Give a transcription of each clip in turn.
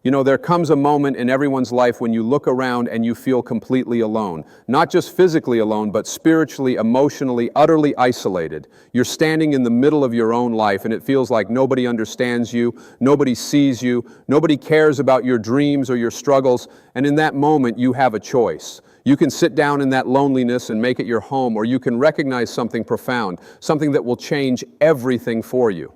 You know, there comes a moment in everyone's life when you look around and you feel completely alone. Not just physically alone, but spiritually, emotionally, utterly isolated. You're standing in the middle of your own life and it feels like nobody understands you, nobody sees you, nobody cares about your dreams or your struggles, and in that moment you have a choice. You can sit down in that loneliness and make it your home, or you can recognize something profound, something that will change everything for you.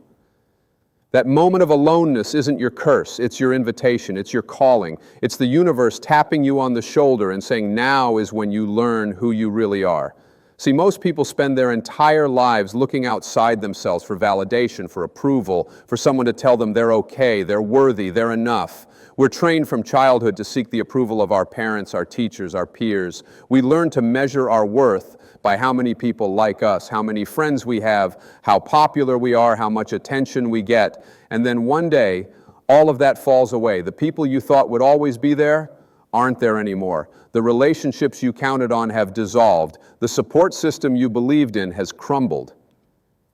That moment of aloneness isn't your curse, it's your invitation, it's your calling. It's the universe tapping you on the shoulder and saying, now is when you learn who you really are. See, most people spend their entire lives looking outside themselves for validation, for approval, for someone to tell them they're okay, they're worthy, they're enough. We're trained from childhood to seek the approval of our parents, our teachers, our peers. We learn to measure our worth by how many people like us, how many friends we have, how popular we are, how much attention we get. And then one day, all of that falls away. The people you thought would always be there aren't there anymore. The relationships you counted on have dissolved. The support system you believed in has crumbled.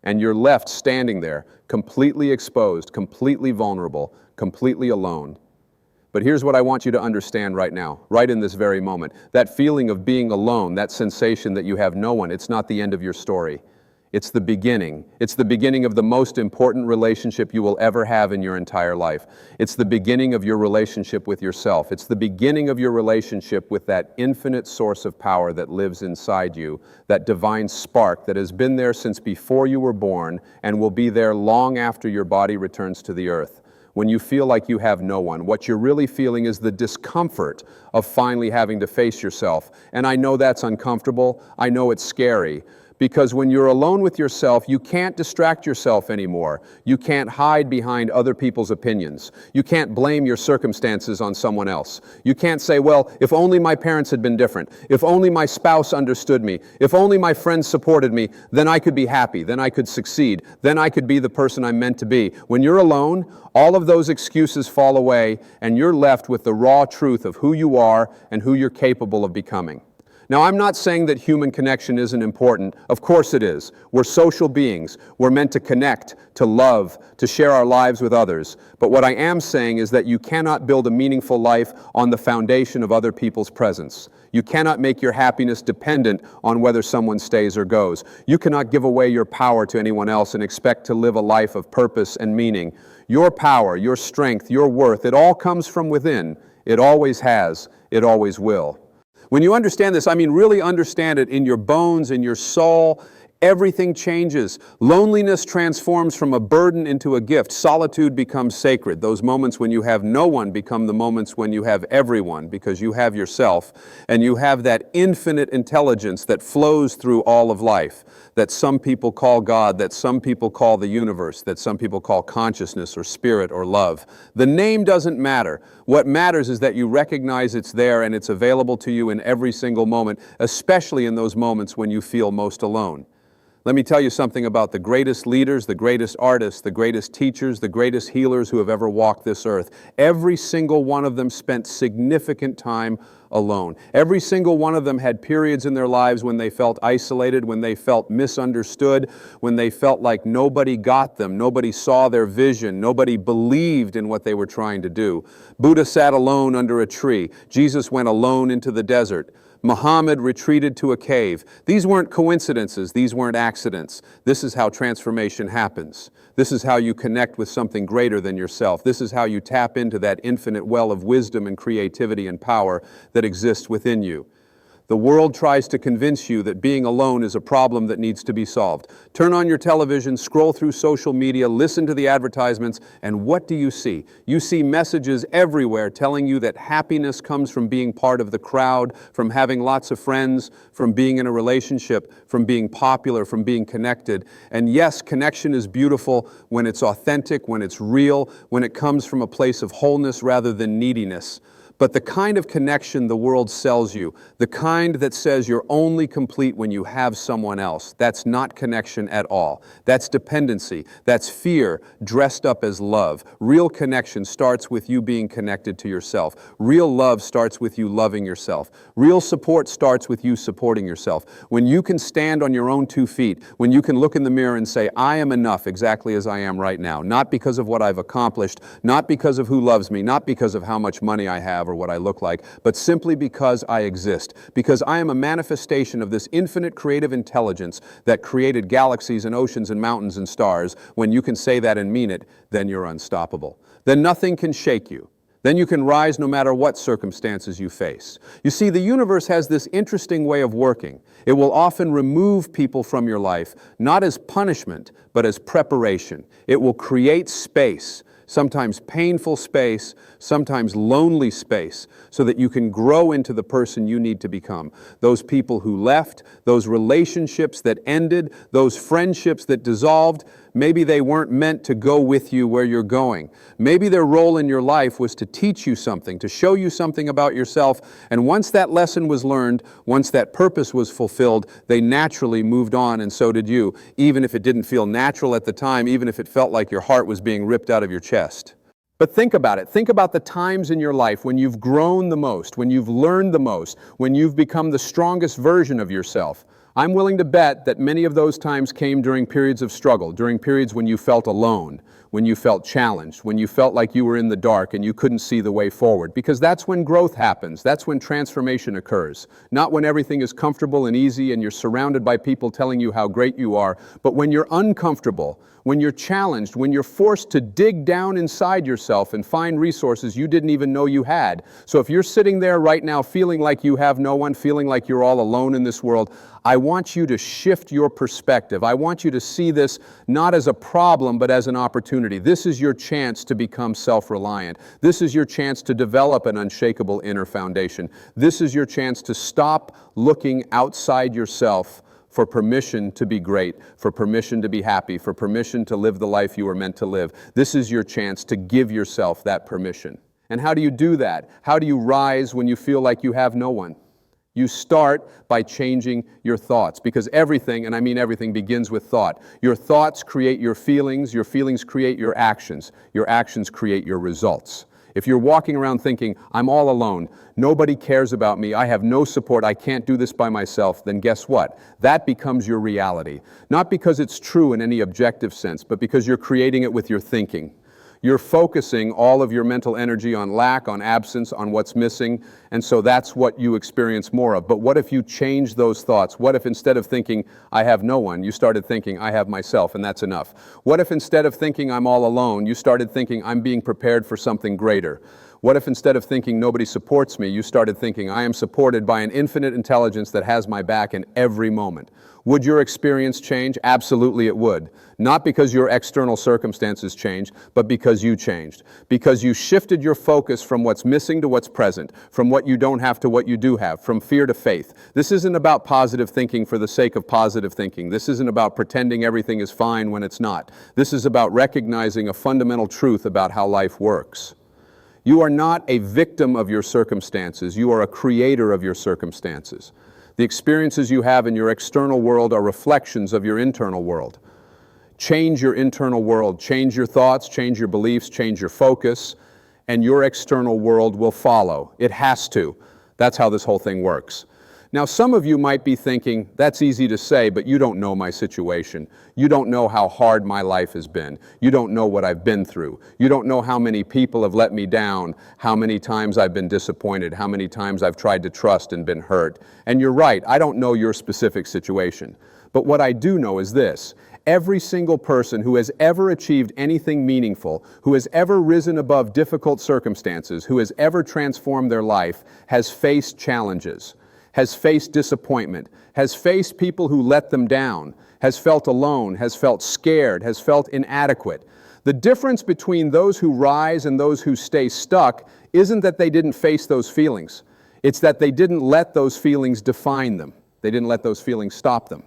And you're left standing there, completely exposed, completely vulnerable, completely alone. But here's what I want you to understand right now, right in this very moment. That feeling of being alone, that sensation that you have no one, it's not the end of your story. It's the beginning. It's the beginning of the most important relationship you will ever have in your entire life. It's the beginning of your relationship with yourself. It's the beginning of your relationship with that infinite source of power that lives inside you, that divine spark that has been there since before you were born and will be there long after your body returns to the earth. When you feel like you have no one, what you're really feeling is the discomfort of finally having to face yourself. And I know that's uncomfortable. I know it's scary. Because when you're alone with yourself, you can't distract yourself anymore. You can't hide behind other people's opinions. You can't blame your circumstances on someone else. You can't say, well, if only my parents had been different, if only my spouse understood me, if only my friends supported me, then I could be happy, then I could succeed, then I could be the person I'm meant to be. When you're alone, all of those excuses fall away, and you're left with the raw truth of who you are and who you're capable of becoming. Now, I'm not saying that human connection isn't important. Of course it is. We're social beings. We're meant to connect, to love, to share our lives with others. But what I am saying is that you cannot build a meaningful life on the foundation of other people's presence. You cannot make your happiness dependent on whether someone stays or goes. You cannot give away your power to anyone else and expect to live a life of purpose and meaning. Your power, your strength, your worth, it all comes from within. It always has. It always will. When you understand this, I mean really understand it in your bones, in your soul, everything changes. Loneliness transforms from a burden into a gift. Solitude becomes sacred. Those moments when you have no one become the moments when you have everyone, because you have yourself and you have that infinite intelligence that flows through all of life, that some people call God, that some people call the universe, that some people call consciousness or spirit or love. The name doesn't matter. What matters is that you recognize it's there and it's available to you in every single moment, especially in those moments when you feel most alone. Let me tell you something about the greatest leaders, the greatest artists, the greatest teachers, the greatest healers who have ever walked this earth. Every single one of them spent significant time alone. Every single one of them had periods in their lives when they felt isolated, when they felt misunderstood, when they felt like nobody got them, nobody saw their vision, nobody believed in what they were trying to do. Buddha sat alone under a tree. Jesus went alone into the desert. Muhammad retreated to a cave. These weren't coincidences. These weren't accidents. This is how transformation happens. This is how you connect with something greater than yourself. This is how you tap into that infinite well of wisdom and creativity and power that exists within you. The world tries to convince you that being alone is a problem that needs to be solved. Turn on your television, scroll through social media, listen to the advertisements, and what do you see? You see messages everywhere telling you that happiness comes from being part of the crowd, from having lots of friends, from being in a relationship, from being popular, from being connected. And yes, connection is beautiful when it's authentic, when it's real, when it comes from a place of wholeness rather than neediness. But the kind of connection the world sells you, the kind that says you're only complete when you have someone else, that's not connection at all. That's dependency. That's fear dressed up as love. Real connection starts with you being connected to yourself. Real love starts with you loving yourself. Real support starts with you supporting yourself. When you can stand on your own 2 feet, when you can look in the mirror and say, I am enough exactly as I am right now, not because of what I've accomplished, not because of who loves me, not because of how much money I have or what I look like, but simply because I exist, because I am a manifestation of this infinite creative intelligence that created galaxies and oceans and mountains and stars. When you can say that and mean it, then you're unstoppable. Then nothing can shake you. Then you can rise no matter what circumstances you face. You see, the universe has this interesting way of working. It will often remove people from your life, not as punishment, but as preparation. It will create space, sometimes painful space, sometimes lonely space, so that you can grow into the person you need to become. Those people who left, those relationships that ended, those friendships that dissolved, maybe they weren't meant to go with you where you're going. Maybe their role in your life was to teach you something, to show you something about yourself, and once that lesson was learned, once that purpose was fulfilled, they naturally moved on, and so did you, even if it didn't feel natural at the time, even if it felt like your heart was being ripped out of your chest. But think about it. Think about the times in your life when you've grown the most, when you've learned the most, when you've become the strongest version of yourself. I'm willing to bet that many of those times came during periods of struggle, during periods when you felt alone, when you felt challenged, when you felt like you were in the dark and you couldn't see the way forward. Because that's when growth happens. That's when transformation occurs. Not when everything is comfortable and easy and you're surrounded by people telling you how great you are, but when you're uncomfortable, when you're challenged, when you're forced to dig down inside yourself and find resources you didn't even know you had. So if you're sitting there right now feeling like you have no one, feeling like you're all alone in this world, I want you to shift your perspective. I want you to see this not as a problem, but as an opportunity. This is your chance to become self-reliant. This is your chance to develop an unshakable inner foundation. This is your chance to stop looking outside yourself for permission to be great, for permission to be happy, for permission to live the life you were meant to live. This is your chance to give yourself that permission. And how do you do that? How do you rise when you feel like you have no one? You start by changing your thoughts, because everything, and I mean everything, begins with thought. Your thoughts create your feelings create your actions create your results. If you're walking around thinking, I'm all alone, nobody cares about me, I have no support, I can't do this by myself, then guess what? That becomes your reality. Not because it's true in any objective sense, but because you're creating it with your thinking. You're focusing all of your mental energy on lack, on absence, on what's missing, and so that's what you experience more of. But what if you change those thoughts? What if instead of thinking, I have no one, you started thinking, I have myself, and that's enough? What if instead of thinking, I'm all alone, you started thinking, I'm being prepared for something greater? What if instead of thinking, nobody supports me, you started thinking, I am supported by an infinite intelligence that has my back in every moment? Would your experience change? Absolutely it would. Not because your external circumstances changed, but because you changed. Because you shifted your focus from what's missing to what's present, from what you don't have to what you do have, from fear to faith. This isn't about positive thinking for the sake of positive thinking. This isn't about pretending everything is fine when it's not. This is about recognizing a fundamental truth about how life works. You are not a victim of your circumstances. You are a creator of your circumstances. The experiences you have in your external world are reflections of your internal world. Change your internal world. Change your thoughts, change your beliefs, change your focus, and your external world will follow. It has to. That's how this whole thing works. Now, some of you might be thinking, that's easy to say, but you don't know my situation. You don't know how hard my life has been. You don't know what I've been through. You don't know how many people have let me down, how many times I've been disappointed, how many times I've tried to trust and been hurt. And you're right, I don't know your specific situation. But what I do know is this: every single person who has ever achieved anything meaningful, who has ever risen above difficult circumstances, who has ever transformed their life, has faced challenges, has faced disappointment, has faced people who let them down, has felt alone, has felt scared, has felt inadequate. The difference between those who rise and those who stay stuck isn't that they didn't face those feelings. It's that they didn't let those feelings define them. They didn't let those feelings stop them.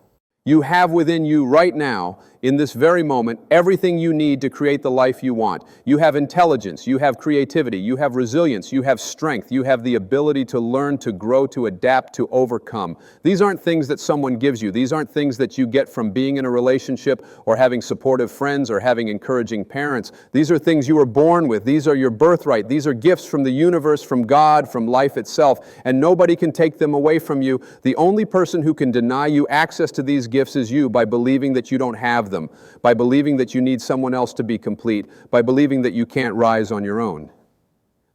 You have within you right now, in this very moment, everything you need to create the life you want. You have intelligence, you have creativity, you have resilience, you have strength, you have the ability to learn, to grow, to adapt, to overcome. These aren't things that someone gives you. These aren't things that you get from being in a relationship or having supportive friends or having encouraging parents. These are things you were born with. These are your birthright. These are gifts from the universe, from God, from life itself, and nobody can take them away from you. The only person who can deny you access to these gifts is you, by believing that you don't have them, by believing that you need someone else to be complete, by believing that you can't rise on your own.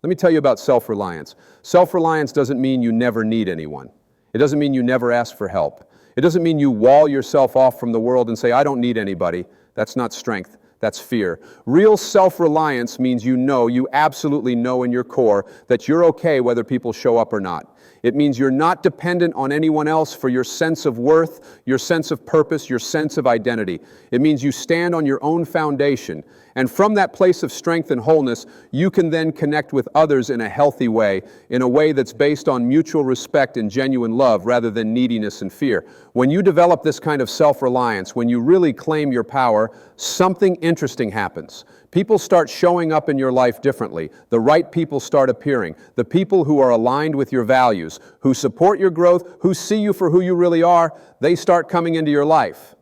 Let me tell you about self-reliance. Self-reliance doesn't mean you never need anyone. It doesn't mean you never ask for help. It doesn't mean you wall yourself off from the world and say, I don't need anybody. That's not strength. That's fear. Real self-reliance means you absolutely know in your core that you're okay whether people show up or not. It means you're not dependent on anyone else for your sense of worth, your sense of purpose, your sense of identity. It means you stand on your own foundation. And from that place of strength and wholeness, you can then connect with others in a healthy way, in a way that's based on mutual respect and genuine love rather than neediness and fear. When you develop this kind of self-reliance, when you really claim your power, something interesting happens. People start showing up in your life differently. The right people start appearing. The people who are aligned with your values, who support your growth, who see you for who you really are, they start coming into your life.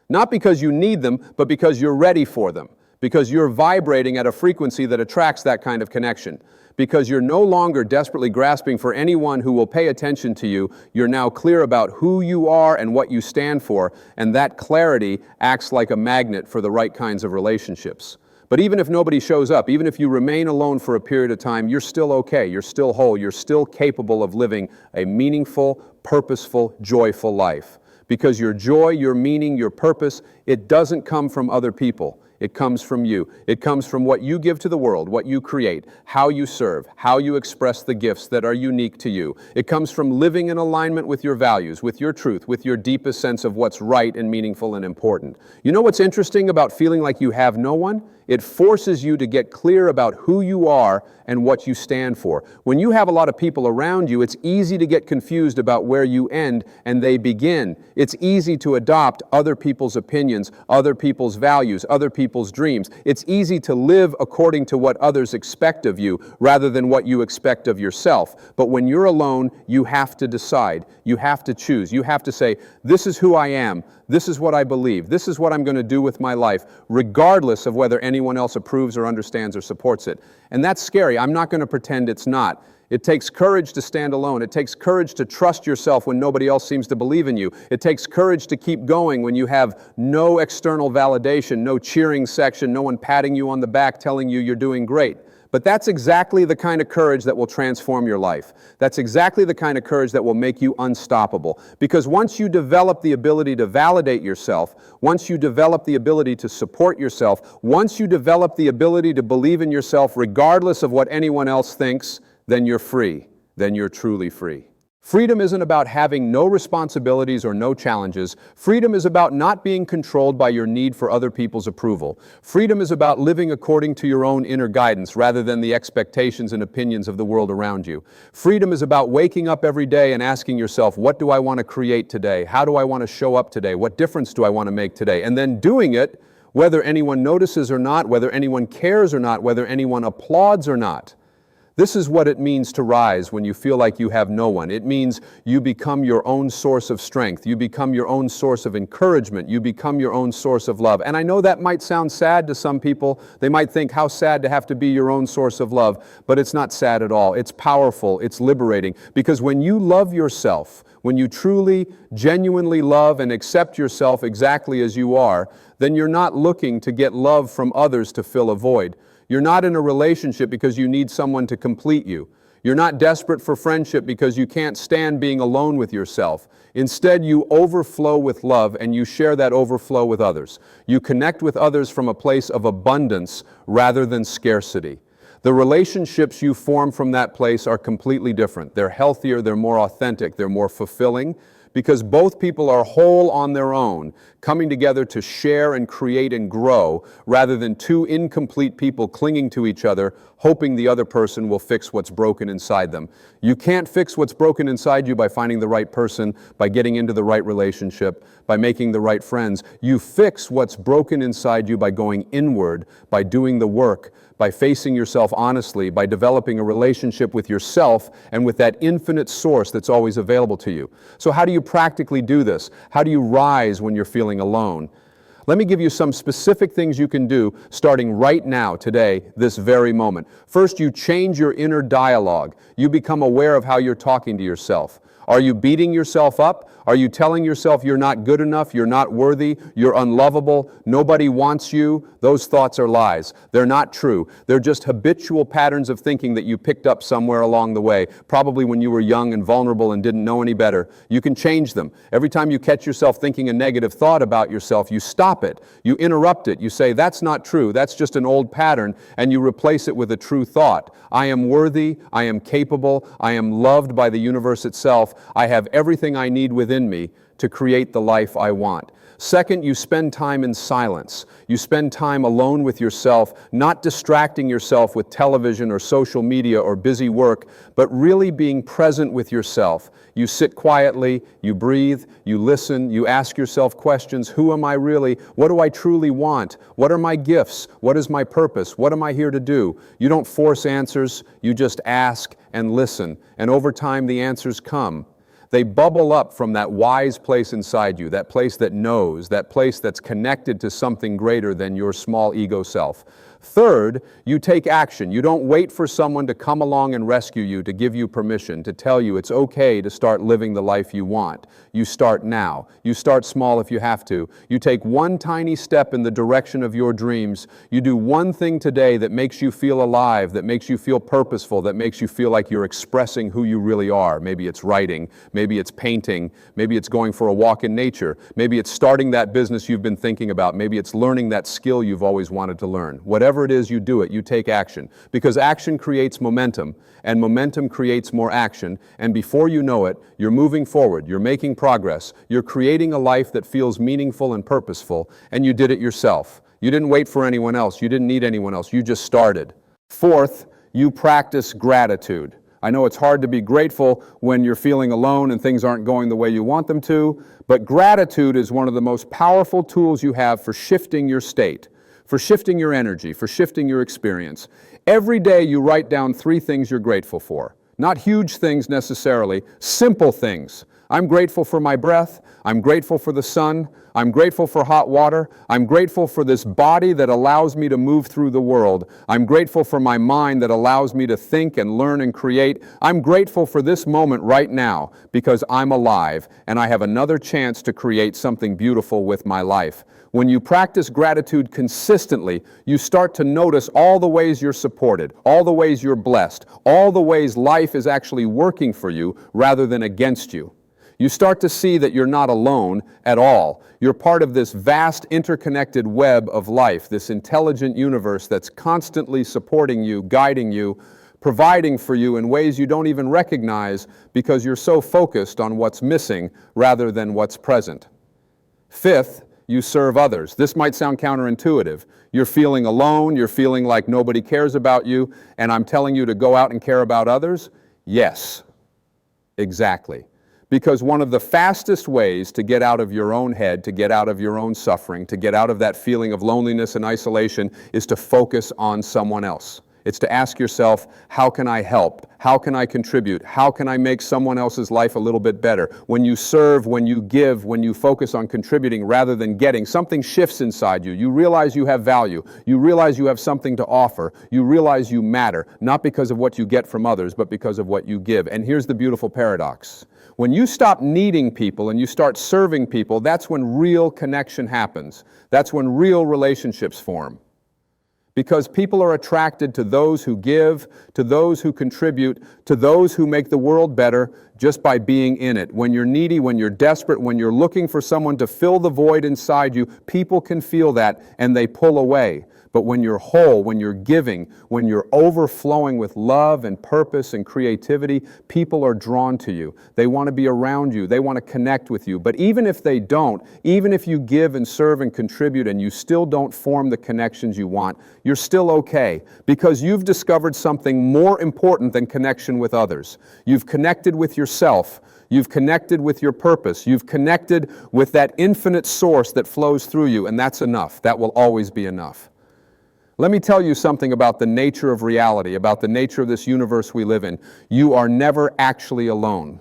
Not because you need them, but because you're ready for them. Because you're vibrating at a frequency that attracts that kind of connection. Because you're no longer desperately grasping for anyone who will pay attention to you. You're now clear about who you are and what you stand for, and that clarity acts like a magnet for the right kinds of relationships. But even if nobody shows up, even if you remain alone for a period of time, you're still okay, you're still whole, you're still capable of living a meaningful, purposeful, joyful life. Because your joy, your meaning, your purpose, it doesn't come from other people. It comes from you. It comes from what you give to the world, what you create, how you serve, how you express the gifts that are unique to you. It comes from living in alignment with your values, with your truth, with your deepest sense of what's right and meaningful and important. You know what's interesting about feeling like you have no one? It forces you to get clear about who you are and what you stand for. When you have a lot of people around you, it's easy to get confused about where you end and they begin. It's easy to adopt other people's opinions, other people's values, other people's dreams. It's easy to live according to what others expect of you rather than what you expect of yourself. But when you're alone, you have to decide. You have to choose. You have to say, this is who I am. This is what I believe. This is what I'm going to do with my life, regardless of whether anyone else approves or understands or supports it. And that's scary. I'm not going to pretend it's not. It takes courage to stand alone. It takes courage to trust yourself when nobody else seems to believe in you. It takes courage to keep going when you have no external validation, no cheering section, no one patting you on the back telling you you're doing great. But that's exactly the kind of courage that will transform your life. That's exactly the kind of courage that will make you unstoppable. Because once you develop the ability to validate yourself, once you develop the ability to support yourself, once you develop the ability to believe in yourself regardless of what anyone else thinks, then you're free. Then you're truly free. Freedom isn't about having no responsibilities or no challenges. Freedom is about not being controlled by your need for other people's approval. Freedom is about living according to your own inner guidance rather than the expectations and opinions of the world around you. Freedom is about waking up every day and asking yourself, what do I want to create today? How do I want to show up today? What difference do I want to make today? And then doing it, whether anyone notices or not, whether anyone cares or not, whether anyone applauds or not. This is what it means to rise when you feel like you have no one. It means you become your own source of strength. You become your own source of encouragement. You become your own source of love. And I know that might sound sad to some people. They might think, how sad to have to be your own source of love. But it's not sad at all. It's powerful. It's liberating. Because when you love yourself, when you truly, genuinely love and accept yourself exactly as you are, then you're not looking to get love from others to fill a void. You're not in a relationship because you need someone to complete you. You're not desperate for friendship because you can't stand being alone with yourself. Instead, you overflow with love and you share that overflow with others. You connect with others from a place of abundance rather than scarcity. The relationships you form from that place are completely different. They're healthier, they're more authentic, they're more fulfilling, because both people are whole on their own, coming together to share and create and grow, rather than two incomplete people clinging to each other, hoping the other person will fix what's broken inside them. You can't fix what's broken inside you by finding the right person, by getting into the right relationship, by making the right friends. You fix what's broken inside you by going inward, by doing the work, by facing yourself honestly, by developing a relationship with yourself and with that infinite source that's always available to you. So how do you practically do this? How do you rise when you're feeling alone? Let me give you some specific things you can do starting right now, today, this very moment. First, you change your inner dialogue. You become aware of how you're talking to yourself. Are you beating yourself up? Are you telling yourself you're not good enough, you're not worthy, you're unlovable, nobody wants you? Those thoughts are lies. They're not true. They're just habitual patterns of thinking that you picked up somewhere along the way, probably when you were young and vulnerable and didn't know any better. You can change them. Every time you catch yourself thinking a negative thought about yourself, you stop it. You interrupt it. You say, that's not true. That's just an old pattern, and you replace it with a true thought. I am worthy. I am capable. I am loved by the universe itself. I have everything I need within me to create the life I want. Second, you spend time in silence. You spend time alone with yourself, not distracting yourself with television or social media or busy work, but really being present with yourself. You sit quietly, you breathe, you listen, you ask yourself questions. Who am I really? What do I truly want? What are my gifts? What is my purpose? What am I here to do? You don't force answers, you just ask and listen. And over time, the answers come. They bubble up from that wise place inside you, that place that knows, that place that's connected to something greater than your small ego self. Third, you take action. You don't wait for someone to come along and rescue you, to give you permission, to tell you it's okay to start living the life you want. You start now. You start small if you have to. You take one tiny step in the direction of your dreams. You do one thing today that makes you feel alive, that makes you feel purposeful, that makes you feel like you're expressing who you really are. Maybe it's writing, maybe it's painting, maybe it's going for a walk in nature, maybe it's starting that business you've been thinking about, maybe it's learning that skill you've always wanted to learn. Whatever it is, you do it, you take action. Because action creates momentum, and momentum creates more action, and before you know it, you're moving forward, you're making progress, you're creating a life that feels meaningful and purposeful, and you did it yourself. You didn't wait for anyone else, you didn't need anyone else, you just started. Fourth, you practice gratitude. I know it's hard to be grateful when you're feeling alone and things aren't going the way you want them to, but gratitude is one of the most powerful tools you have for shifting your state, for shifting your energy, for shifting your experience. Every day you write down 3 things you're grateful for. Not huge things necessarily, simple things. I'm grateful for my breath. I'm grateful for the sun. I'm grateful for hot water. I'm grateful for this body that allows me to move through the world. I'm grateful for my mind that allows me to think and learn and create. I'm grateful for this moment right now because I'm alive and I have another chance to create something beautiful with my life. When you practice gratitude consistently, you start to notice all the ways you're supported, all the ways you're blessed, all the ways life is actually working for you rather than against you. You start to see that you're not alone at all. You're part of this vast interconnected web of life, this intelligent universe that's constantly supporting you, guiding you, providing for you in ways you don't even recognize because you're so focused on what's missing rather than what's present. Fifth, you serve others. This might sound counterintuitive. You're feeling alone, you're feeling like nobody cares about you, and I'm telling you to go out and care about others? Yes, exactly. Because one of the fastest ways to get out of your own head, to get out of your own suffering, to get out of that feeling of loneliness and isolation is to focus on someone else. It's to ask yourself, how can I help? How can I contribute? How can I make someone else's life a little bit better? When you serve, when you give, when you focus on contributing rather than getting, something shifts inside you. You realize you have value. You realize you have something to offer. You realize you matter, not because of what you get from others, but because of what you give. And here's the beautiful paradox. When you stop needing people and you start serving people, that's when real connection happens. That's when real relationships form. Because people are attracted to those who give, to those who contribute, to those who make the world better, just by being in it. When you're needy, when you're desperate, when you're looking for someone to fill the void inside you, people can feel that and they pull away. But when you're whole, when you're giving, when you're overflowing with love and purpose and creativity, people are drawn to you. They want to be around you. They want to connect with you. But even if they don't, even if you give and serve and contribute and you still don't form the connections you want, you're still okay because you've discovered something more important than connection with others. You've connected with yourself. You've connected with your purpose. You've connected with that infinite source that flows through you, and that's enough. That will always be enough. Let me tell you something about the nature of reality, about the nature of this universe we live in. You are never actually alone.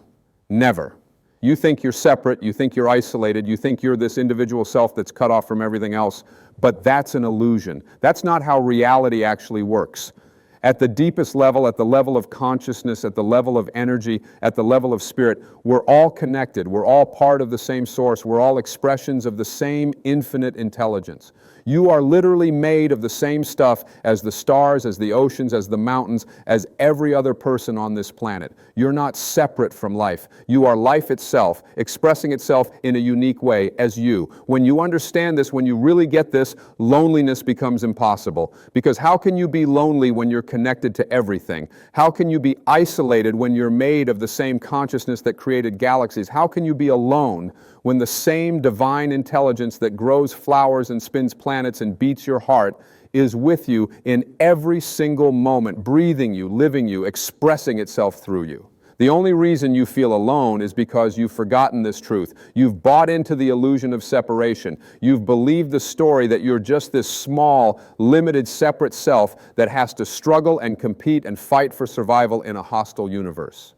Never. You think you're separate, you think you're isolated, you think you're this individual self that's cut off from everything else, but that's an illusion. That's not how reality actually works. At the deepest level, at the level of consciousness, at the level of energy, at the level of spirit, we're all connected. We're all part of the same source. We're all expressions of the same infinite intelligence. You are literally made of the same stuff as the stars, as the oceans, as the mountains, as every other person on this planet. You're not separate from life. You are life itself, expressing itself in a unique way as you. When you understand this, when you really get this, loneliness becomes impossible. Because how can you be lonely when you're connected to everything? How can you be isolated when you're made of the same consciousness that created galaxies? How can you be alone when the same divine intelligence that grows flowers and spins planets and beats your heart is with you in every single moment, breathing you, living you, expressing itself through you? The only reason you feel alone is because you've forgotten this truth. You've bought into the illusion of separation. You've believed the story that you're just this small, limited, separate self that has to struggle and compete and fight for survival in a hostile universe.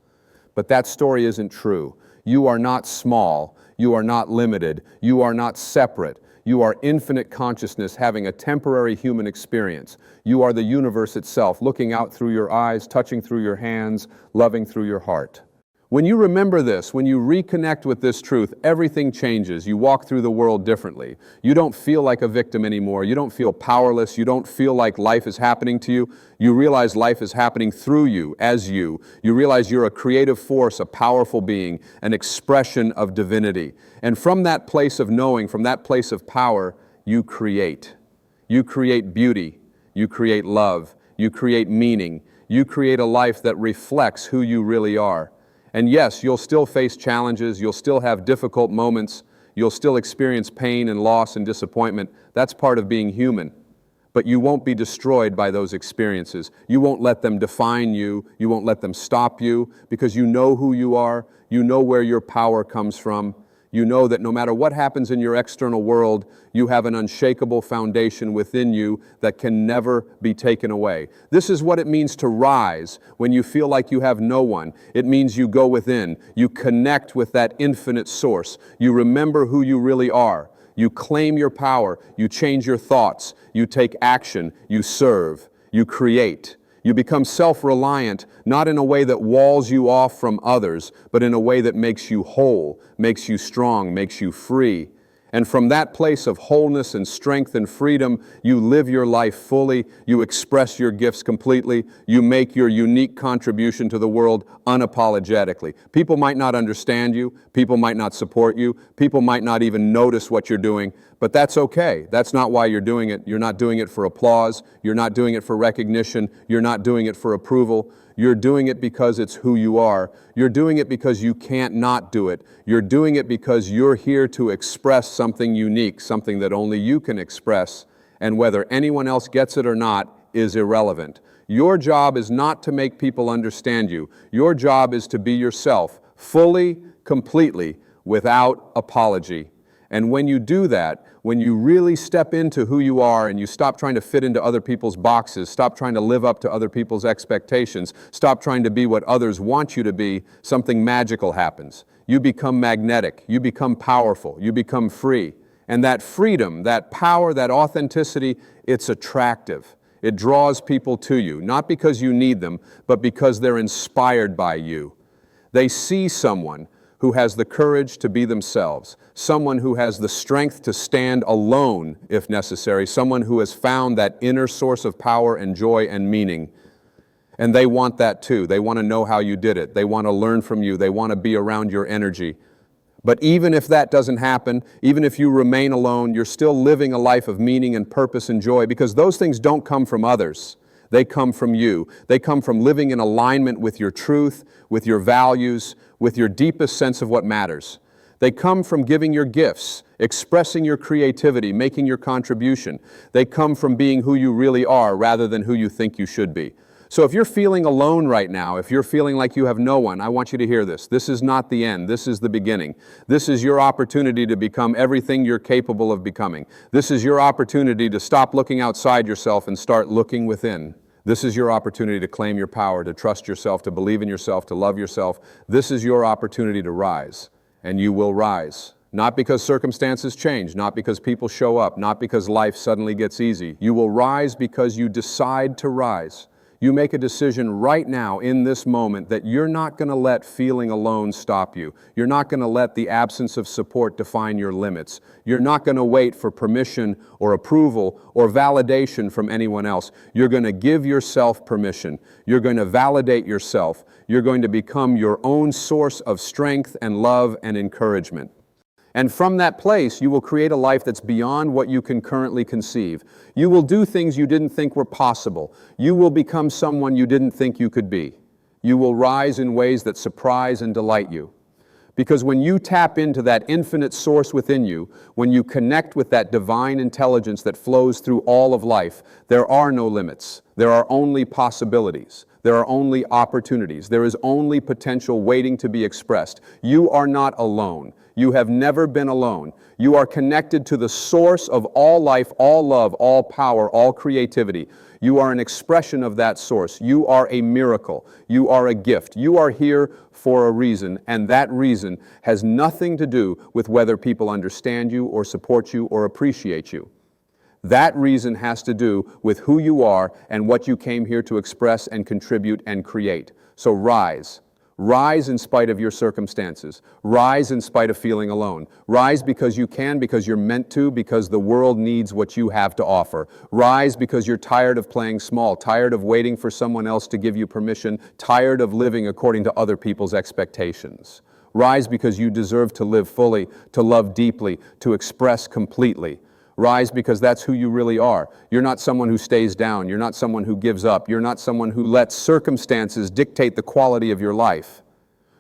But that story isn't true. You are not small. You are not limited. You are not separate. You are infinite consciousness having a temporary human experience. You are the universe itself, looking out through your eyes, touching through your hands, loving through your heart. When you remember this, when you reconnect with this truth, everything changes. You walk through the world differently. You don't feel like a victim anymore. You don't feel powerless. You don't feel like life is happening to you. You realize life is happening through you, as you. You realize you're a creative force, a powerful being, an expression of divinity. And from that place of knowing, from that place of power, you create. You create beauty. You create love. You create meaning. You create a life that reflects who you really are. And yes, you'll still face challenges, you'll still have difficult moments, you'll still experience pain and loss and disappointment. That's part of being human. But you won't be destroyed by those experiences. You won't let them define you, you won't let them stop you, because you know who you are, you know where your power comes from. You know that no matter what happens in your external world, you have an unshakable foundation within you that can never be taken away. This is what it means to rise when you feel like you have no one. It means you go within. You connect with that infinite source. You remember who you really are. You claim your power. You change your thoughts. You take action. You serve. You create. You become self-reliant, not in a way that walls you off from others, but in a way that makes you whole, makes you strong, makes you free. And from that place of wholeness and strength and freedom, you live your life fully, you express your gifts completely, you make your unique contribution to the world unapologetically. People might not understand you, people might not support you, people might not even notice what you're doing, but that's okay. That's not why you're doing it. You're not doing it for applause, you're not doing it for recognition, you're not doing it for approval. You're doing it because it's who you are. You're doing it because you can't not do it. You're doing it because you're here to express something unique, something that only you can express, and whether anyone else gets it or not is irrelevant. Your job is not to make people understand you. Your job is to be yourself, fully, completely, without apology. And when you do that, when you really step into who you are and you stop trying to fit into other people's boxes, stop trying to live up to other people's expectations, stop trying to be what others want you to be, something magical happens. You become magnetic, you become powerful, you become free. And that freedom, that power, that authenticity, it's attractive. It draws people to you, not because you need them, but because they're inspired by you. They see someone who has the courage to be themselves, someone who has the strength to stand alone if necessary, someone who has found that inner source of power and joy and meaning. And they want that too. They want to know how you did it. They want to learn from you. They want to be around your energy. But even if that doesn't happen, even if you remain alone, you're still living a life of meaning and purpose and joy, because those things don't come from others. They come from you. They come from living in alignment with your truth, with your values, with your deepest sense of what matters. They come from giving your gifts, expressing your creativity, making your contribution. They come from being who you really are rather than who you think you should be. So if you're feeling alone right now, if you're feeling like you have no one, I want you to hear this. This is not the end. This is the beginning. This is your opportunity to become everything you're capable of becoming. This is your opportunity to stop looking outside yourself and start looking within. This is your opportunity to claim your power, to trust yourself, to believe in yourself, to love yourself. This is your opportunity to rise, and you will rise. Not because circumstances change, not because people show up, not because life suddenly gets easy. You will rise because you decide to rise. You make a decision right now in this moment that you're not going to let feeling alone stop you. You're not going to let the absence of support define your limits. You're not going to wait for permission or approval or validation from anyone else. You're going to give yourself permission. You're going to validate yourself. You're going to become your own source of strength and love and encouragement. And from that place, you will create a life that's beyond what you can currently conceive. You will do things you didn't think were possible. You will become someone you didn't think you could be. You will rise in ways that surprise and delight you. Because when you tap into that infinite source within you, when you connect with that divine intelligence that flows through all of life, there are no limits. There are only possibilities. There are only opportunities. There is only potential waiting to be expressed. You are not alone. You have never been alone. You are connected to the source of all life, all love, all power, all creativity. You are an expression of that source. You are a miracle. You are a gift. You are here for a reason, and that reason has nothing to do with whether people understand you or support you or appreciate you. That reason has to do with who you are and what you came here to express and contribute and create. So rise. Rise in spite of your circumstances. Rise in spite of feeling alone. Rise because you can, because you're meant to, because the world needs what you have to offer. Rise because you're tired of playing small, tired of waiting for someone else to give you permission, tired of living according to other people's expectations. Rise because you deserve to live fully, to love deeply, to express completely. Rise because that's who you really are. You're not someone who stays down. You're not someone who gives up. You're not someone who lets circumstances dictate the quality of your life.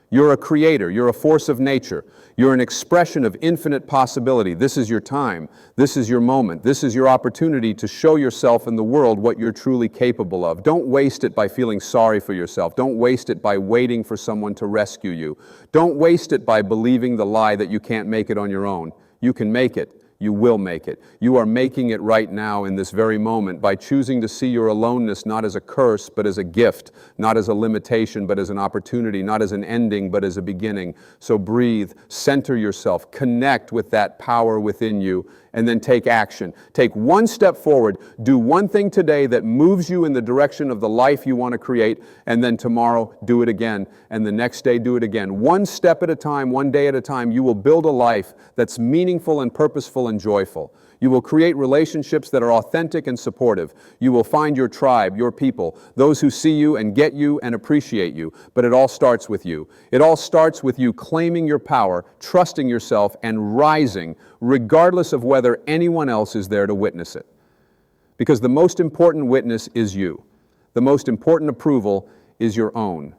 You're a creator. You're a force of nature. You're an expression of infinite possibility. This is your time. This is your moment. This is your opportunity to show yourself in the world what you're truly capable of. Don't waste it by feeling sorry for yourself. Don't waste it by waiting for someone to rescue you. Don't waste it by believing the lie that you can't make it on your own. You can make it. You will make it. You are making it right now in this very moment by choosing to see your aloneness not as a curse, but as a gift, not as a limitation, but as an opportunity, not as an ending, but as a beginning. So breathe, center yourself, connect with that power within you, and then take action. Take one step forward. Do one thing today that moves you in the direction of the life you want to create, and then tomorrow do it again, and the next day do it again. One step at a time, one day at a time, you will build a life that's meaningful and purposeful and joyful. You will create relationships that are authentic and supportive. You will find your tribe, your people, those who see you and get you and appreciate you. But it all starts with you. It all starts with you claiming your power, trusting yourself, and rising, regardless of whether anyone else is there to witness it. Because the most important witness is you. The most important approval is your own.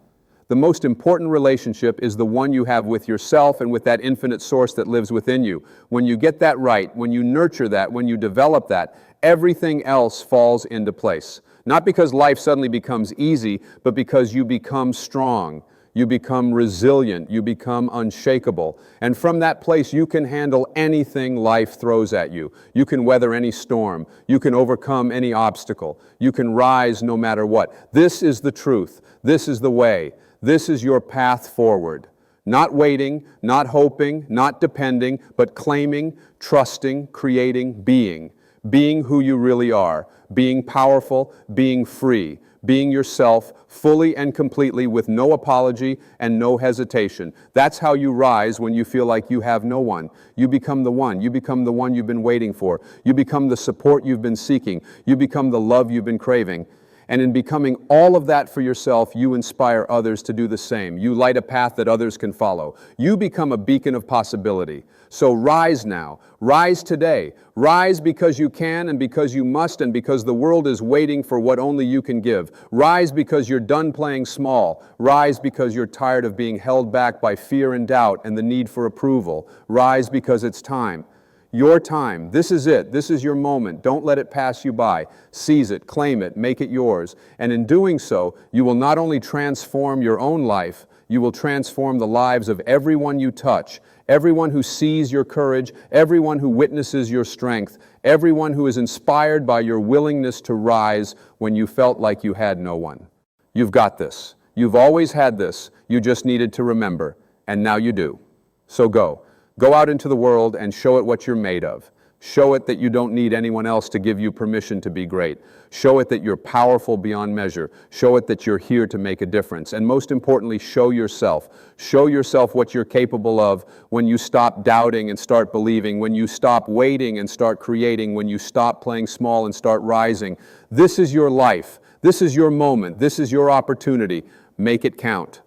The most important relationship is the one you have with yourself and with that infinite source that lives within you. When you get that right, when you nurture that, when you develop that, everything else falls into place. Not because life suddenly becomes easy, but because you become strong. You become resilient. You become unshakable. And from that place, you can handle anything life throws at you. You can weather any storm. You can overcome any obstacle. You can rise no matter what. This is the truth. This is the way. This is your path forward. Not waiting, not hoping, not depending, but claiming, trusting, creating, being. Being who you really are. Being powerful, being free. Being yourself fully and completely with no apology and no hesitation. That's how you rise when you feel like you have no one. You become the one. You become the one you've been waiting for. You become the support you've been seeking. You become the love you've been craving. And in becoming all of that for yourself, you inspire others to do the same. You light a path that others can follow. You become a beacon of possibility. So rise now. Rise today. Rise because you can and because you must and because the world is waiting for what only you can give. Rise because you're done playing small. Rise because you're tired of being held back by fear and doubt and the need for approval. Rise because it's time. Your time. This is it. This is your moment. Don't let it pass you by. Seize it, claim it, make it yours. And in doing so, you will not only transform your own life, you will transform the lives of everyone you touch, everyone who sees your courage, everyone who witnesses your strength, everyone who is inspired by your willingness to rise when you felt like you had no one. You've got this. You've always had this. You just needed to remember. And now you do. So go. Go out into the world and show it what you're made of. Show it that you don't need anyone else to give you permission to be great. Show it that you're powerful beyond measure. Show it that you're here to make a difference. And most importantly, show yourself. Show yourself what you're capable of when you stop doubting and start believing, when you stop waiting and start creating, when you stop playing small and start rising. This is your life. This is your moment. This is your opportunity. Make it count.